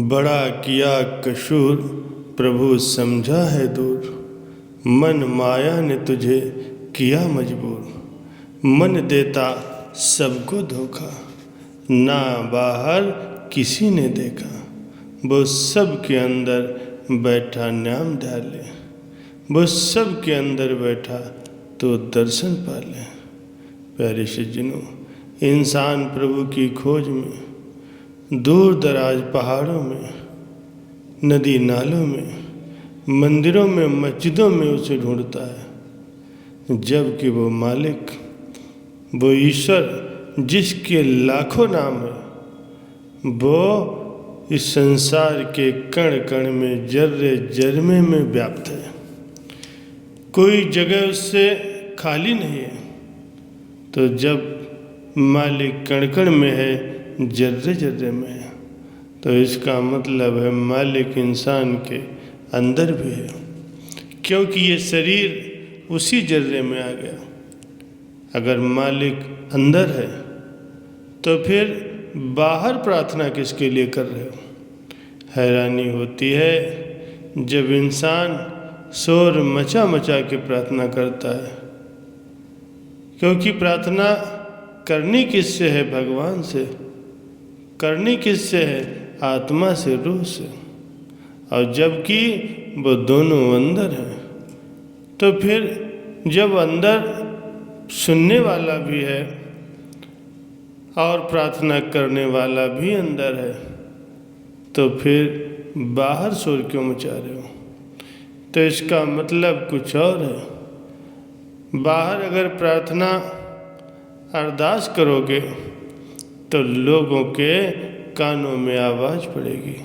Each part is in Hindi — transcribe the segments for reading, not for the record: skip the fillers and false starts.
बड़ा किया कसूर प्रभु समझा है दूर, मन माया ने तुझे किया मजबूर। मन देता सबको धोखा, ना बाहर किसी ने देखा। वो सब के अंदर बैठा नाम डाले, वो सब के अंदर बैठा तो दर्शन पाले। प्यारे सज्जनों, इंसान प्रभु की खोज में दूर दराज पहाड़ों में, नदी नालों में, मंदिरों में, मस्जिदों में उसे ढूंढता है, जबकि वो मालिक, वो ईश्वर जिसके लाखों नाम है, वो इस संसार के कण कण में, जर्रे जर्मे में व्याप्त है। कोई जगह उससे खाली नहीं है। तो जब मालिक कण कण में है, जर्रे जर्रे में है, तो इसका मतलब है मालिक इंसान के अंदर भी है, क्योंकि ये शरीर उसी जर्रे में आ गया। अगर मालिक अंदर है तो फिर बाहर प्रार्थना किसके लिए कर रहे हो? हैरानी होती है जब इंसान शोर मचा मचा के प्रार्थना करता है, क्योंकि प्रार्थना करनी किससे है? भगवान से। करनी किससे है? आत्मा से, रूह से। और जबकि वो दोनों अंदर हैं, तो फिर जब अंदर सुनने वाला भी है और प्रार्थना करने वाला भी अंदर है, तो फिर बाहर शोर क्यों मचा रहे हो? तो इसका मतलब कुछ और है। बाहर अगर प्रार्थना अरदास करोगे तो लोगों के कानों में आवाज़ पड़ेगी,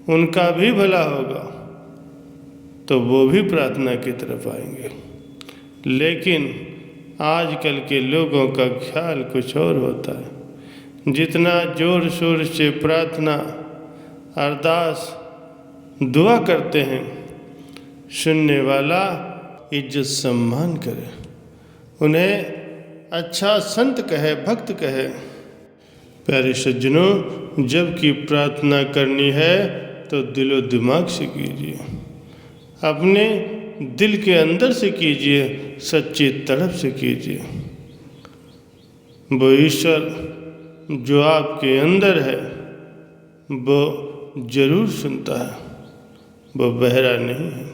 उनका भी भला होगा, तो वो भी प्रार्थना की तरफ आएंगे। लेकिन आजकल के लोगों का ख्याल कुछ और होता है। जितना ज़ोर शोर से प्रार्थना, अरदास, दुआ करते हैं, सुनने वाला इज्जत सम्मान करे, उन्हें अच्छा संत कहे, भक्त कहे। प्यारे सज्जनों, जबकि प्रार्थना करनी है तो दिलो दिमाग से कीजिए, अपने दिल के अंदर से कीजिए, सच्ची तड़प से कीजिए। वो ईश्वर जो आपके अंदर है वो जरूर सुनता है, वो बहरा नहीं है।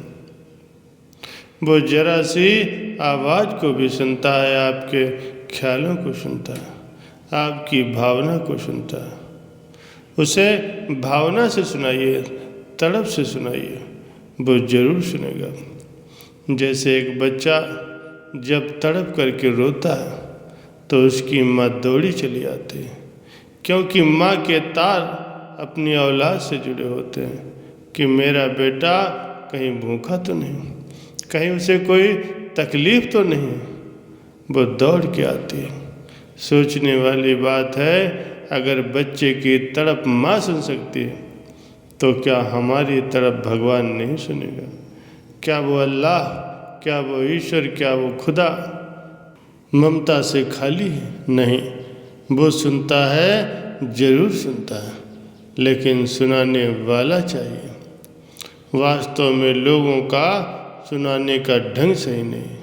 वो जरा सी आवाज़ को भी सुनता है, आपके ख्यालों को सुनता है, आपकी भावना को सुनता है। उसे भावना से सुनाइए, तड़प से सुनाइए, वो जरूर सुनेगा। जैसे एक बच्चा जब तड़प करके रोता है तो उसकी माँ दौड़ी चली आती है, क्योंकि माँ के तार अपनी औलाद से जुड़े होते हैं कि मेरा बेटा कहीं भूखा तो नहीं, कहीं उसे कोई तकलीफ़ तो नहीं। वो दौड़ के आती है। सोचने वाली बात है, अगर बच्चे की तड़प माँ सुन सकती है तो क्या हमारी तड़प भगवान नहीं सुनेगा? क्या वो अल्लाह, क्या वो ईश्वर, क्या वो खुदा ममता से खाली है? नहीं, वो सुनता है, ज़रूर सुनता है, लेकिन सुनाने वाला चाहिए। वास्तव में लोगों का सुनाने का ढंग सही नहीं।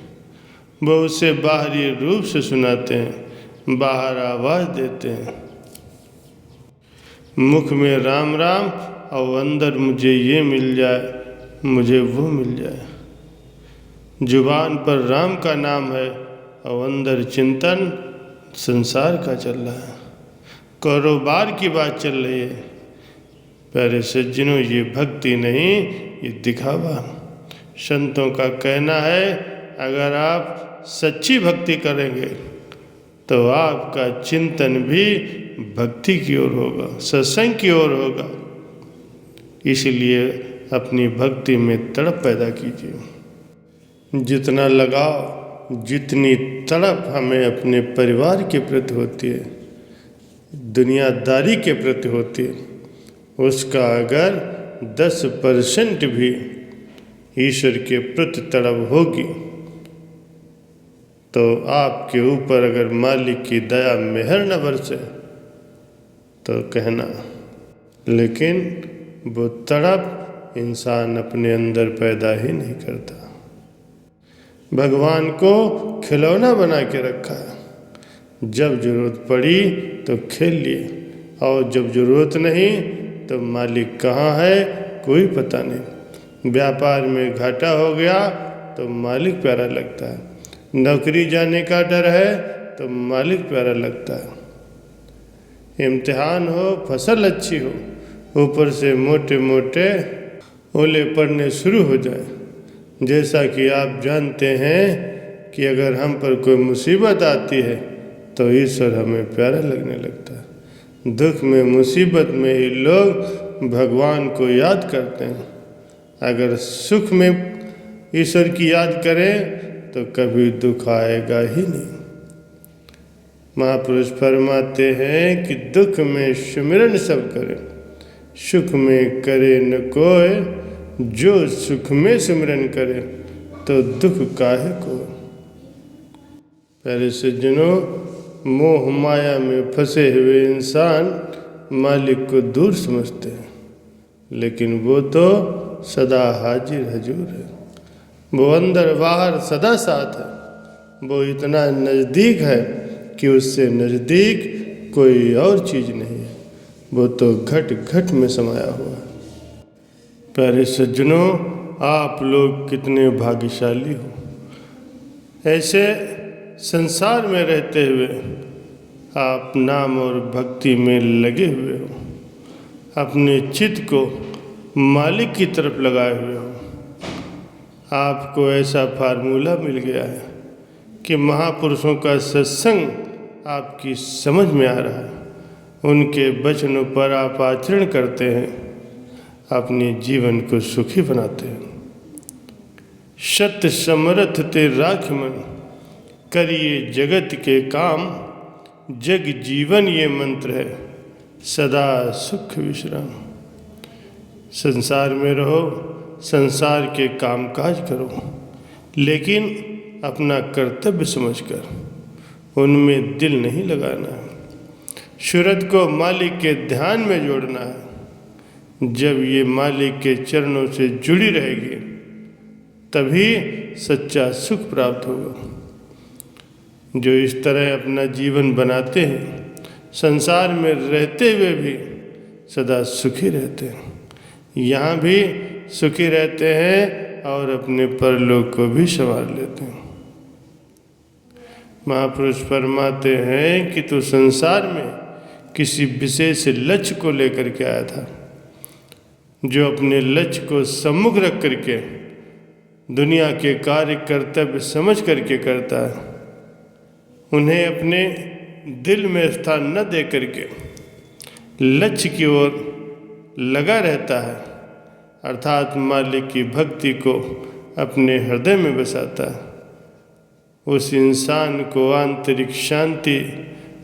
वो उसे बाहरी रूप से सुनाते हैं, बाहर आवाज़ देते हैं, मुख में राम राम और अंदर मुझे ये मिल जाए, मुझे वो मिल जाए। जुबान पर राम का नाम है और अंदर चिंतन संसार का चल रहा है, कारोबार की बात चल रही है। प्यारे सज्जनों, ये भक्ति नहीं, ये दिखावा। संतों का कहना है, अगर आप सच्ची भक्ति करेंगे तो आपका चिंतन भी भक्ति की ओर होगा, सत्संग की ओर होगा। इसलिए अपनी भक्ति में तड़प पैदा कीजिए। जितना लगाव, जितनी तड़प हमें अपने परिवार के प्रति होती है, दुनियादारी के प्रति होती है, उसका अगर 10% भी ईश्वर के प्रति तड़प होगी तो आपके ऊपर अगर मालिक की दया मेहर न बरसे तो कहना लेकिन वो तड़प इंसान अपने अंदर पैदा ही नहीं करता। भगवान को खिलौना बना के रखा है, जब जरूरत पड़ी तो खेल लिए, और जब जरूरत नहीं तो मालिक कहाँ है कोई पता नहीं। व्यापार में घाटा हो गया तो मालिक प्यारा लगता है, नौकरी जाने का डर है तो मालिक प्यारा लगता है। इम्तिहान हो, फसल अच्छी हो, ऊपर से मोटे मोटे ओले पड़ने शुरू हो जाए। जैसा कि आप जानते हैं कि अगर हम पर कोई मुसीबत आती है तो ईश्वर हमें प्यारा लगने लगता है। दुख में, मुसीबत में ही लोग भगवान को याद करते हैं। अगर सुख में ईश्वर की याद करें तो कभी दुख आएगा ही नहीं। महापुरुष फरमाते हैं कि दुख में सुमिरन सब करे, सुख में करे न कोई, जो सुख में सिमरन करे तो दुख काहे को। प्यारे सज्जनों, मोह माया में फंसे हुए इंसान मालिक को दूर समझते हैं, लेकिन वो तो सदा हाजिर हजूर है। वो अंदर बाहर सदा साथ है। वो इतना नज़दीक है कि उससे नज़दीक कोई और चीज़ नहीं है। वो तो घट घट में समाया हुआ है। प्यारे सज्जनों, आप लोग कितने भाग्यशाली हो। ऐसे संसार में रहते हुए आप नाम और भक्ति में लगे हुए हो, अपने चित्त को मालिक की तरफ लगाए हुए हो। आपको ऐसा फार्मूला मिल गया है कि महापुरुषों का सत्संग आपकी समझ में आ रहा है, उनके वचनों पर आप आचरण करते हैं, अपने जीवन को सुखी बनाते हैं। सत्य समर्थ ते राख मन, करिए जगत के काम, जग जीवन ये मंत्र है, सदा सुख विश्राम। संसार में रहो, संसार के कामकाज करो, लेकिन अपना कर्तव्य समझकर उनमें दिल नहीं लगाना है। सूरत को मालिक के ध्यान में जोड़ना है। जब ये मालिक के चरणों से जुड़ी रहेगी तभी सच्चा सुख प्राप्त होगा। जो इस तरह अपना जीवन बनाते हैं, संसार में रहते हुए भी सदा सुखी रहते हैं, यहाँ भी सुखी रहते हैं और अपने परलोक को भी संवार लेते हैं। महापुरुष फरमाते हैं कि तू संसार में किसी विशेष लक्ष्य को लेकर के आया था। जो अपने लक्ष्य को सम्मुख रख करके दुनिया के कार्य कर्तव्य समझ करके करता है, उन्हें अपने दिल में स्थान न दे करके लक्ष्य की ओर लगा रहता है, अर्थात मालिक की भक्ति को अपने हृदय में बसाता है, उस इंसान को आंतरिक शांति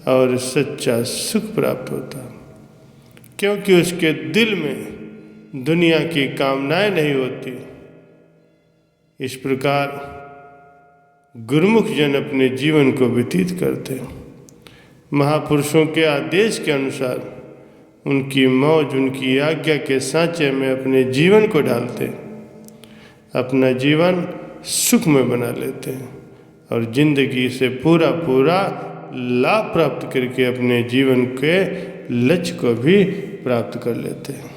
और सच्चा सुख प्राप्त होता है। क्योंकि उसके दिल में दुनिया की कामनाएं नहीं होती। इस प्रकार गुरुमुख जन अपने जीवन को व्यतीत करते हैं। महापुरुषों के आदेश के अनुसार उनकी मौज, उनकी आज्ञा के सांचे में अपने जीवन को डालते हैं, अपना जीवन सुख में बना लेते हैं और जिंदगी से पूरा पूरा लाभ प्राप्त करके अपने जीवन के लक्ष्य को भी प्राप्त कर लेते हैं।